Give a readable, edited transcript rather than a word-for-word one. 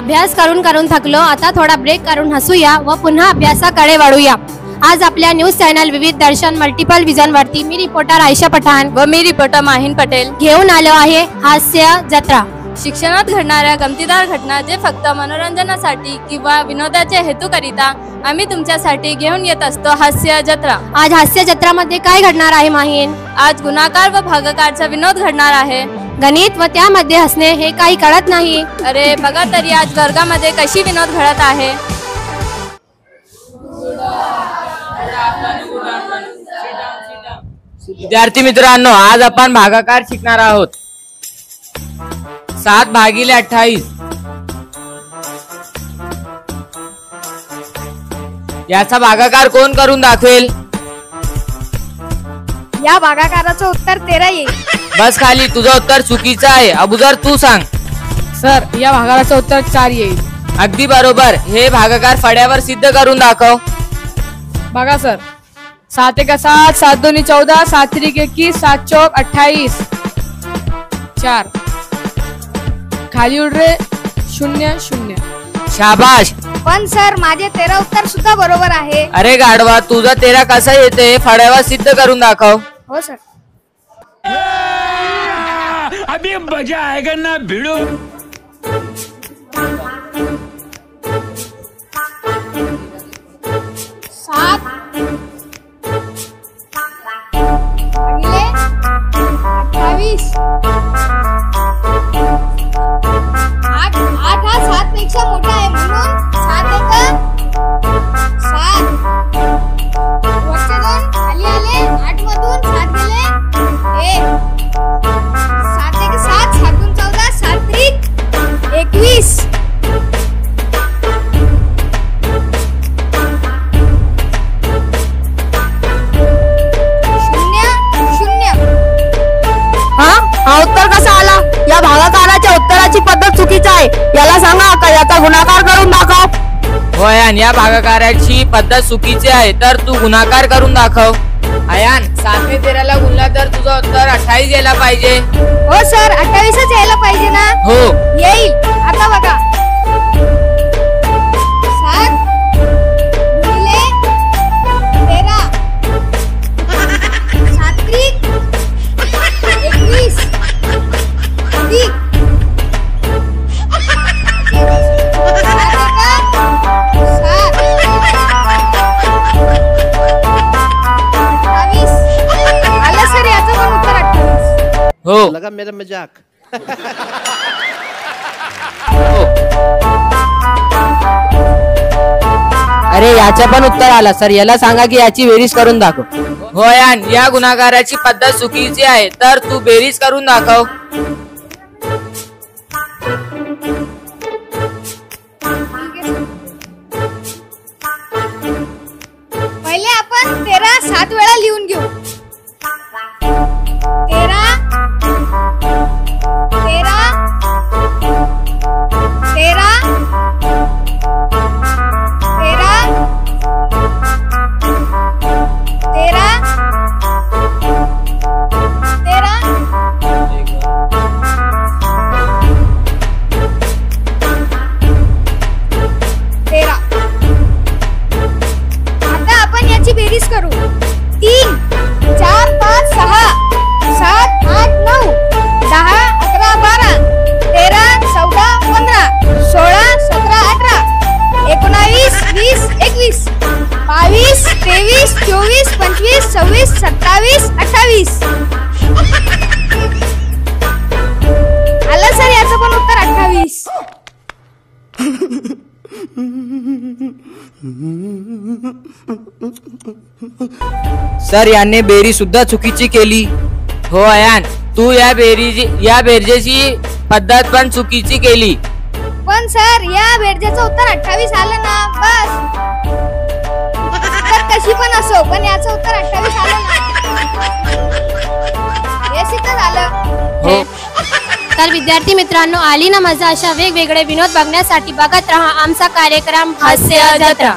अभ्यास करून करून थकलो, आता थोडा ब्रेक करून हसूया व पुन्हा अभ्यासाकडे वळूया। आज आपल्या न्यूज चॅनल विविध दर्शन मल्टिपल विजन वरती मी रिपोर्टर आयशा पठाण व मी रिपोर्टर माहीन पटेल घेऊन आलो आहे हास्य जत्रा। शिक्षणात घडणाऱ्या गमतीदार घटना जे फक्त मनोरंजनासाठी किंवा विनोदाच्या हेतूकरिता आम्ही तुमच्यासाठी घेऊन येत असतो हास्य जत्रा। आज हास्य जत्रामध्ये काय घडणार आहे माहीन? आज गुणाकार व भागाकारचा विनोद घडणार आहे। गणित व त्यामध्ये हसणे हे काही कळत नाही। अरे बघा तरी आज वर्गामध्ये कशी विनोद घडत आहे। विद्यार्थी मित्रांनो, आज आपण भागाकार शिकणार आहोत। 7 भागिले 28 याचा भागाकार कोण करून दाखवेल? या भागाकाराचं उत्तर 13 येईल। बस खाली, तुझं उत्तर चुकीचं आहे। अबुजर तू सांग। सर, या भागाकाराचं उत्तर 4 येईल। अगदी बरोबर। हे भागाकार फळ्यावर सिद्ध करून दाखव। बघा सर, 7 एका 7, 7 दोन्ही 14, 7 त्रिक 21, 7 चौक 28, 4 खाली उड रे 0 0। शाबाश। पण सर, माझे 13 उत्तर सुद्धा बरोबर आहे। अरे गाढवा, तुझं 13 कसं येते? फळ्यावर सिद्ध करून दाखव। हो सर। अभी मजा आएगा ना भिड़ो। 7 भागिले 28 8 हा 7 पेक्षा मोठा आहे म्हणून 7 एका 7 वरचे 2 खाली आले, 8 मधून 7 गेले 1, 7 एका 7, 7 दून 14, 7 त्रिक 21, 0 0। उत्तर कसा आला? या भागाकाराच्या उत्तराची पद्धत चुकीची आहे। याला सांगा का याचा गुणाकार करून दाखव। हो अयान, या भागाकाराची पद्धत चुकीची आहे, तर तू गुणाकार करून दाखव। अयान, 7 ने 13 ला गुणला तर तुझं उत्तर 28 यायला पाहिजे। हो सर, 28च यायला पाहिजे ना? हो येईल। आता बघा, 7 गुणिले 13 7 त्रिक 21 अधिक 7 एका 7 28 आलं सर, याचं पण उत्तर 28। हो लगा मेरा मजाक। हो। अरे याचं पण उत्तर आला सर। याला सांगा की याची बेरीज करून दाखव। हो अयान, या गुणाकाराची पद्धत चुकीची आहे, तर तू बेरीज करून दाखव। पहिले आपण 13 7 वेळा लिहून घेऊ। 13 13 13 आता आपण याची बेरीज करू। 3 4 5 6 7 8 9 10 11 12 13 14 15 16 17 18 19 20 21 22 23 24 25 26 27 28 आलं सर, याचं पण उत्तर 28। सर, याने बेरीज सुद्धा चुकीची केली। हो अयान, तू या बेरजेची पद्धत पण चुकीची केली। पण सर, या बेरजेचं उत्तर 28 आलं ना? बस तर कशी पण असो, पण याचं उत्तर 28 आलं ना? हे सिद्ध झालं। हो। तर विद्यार्थी मित्रांनो, आली ना मजा? अशा वेगवेगळे विनोद बघण्यासाठी बघत रहा आमचा कार्यक्रम हास्य जत्रा।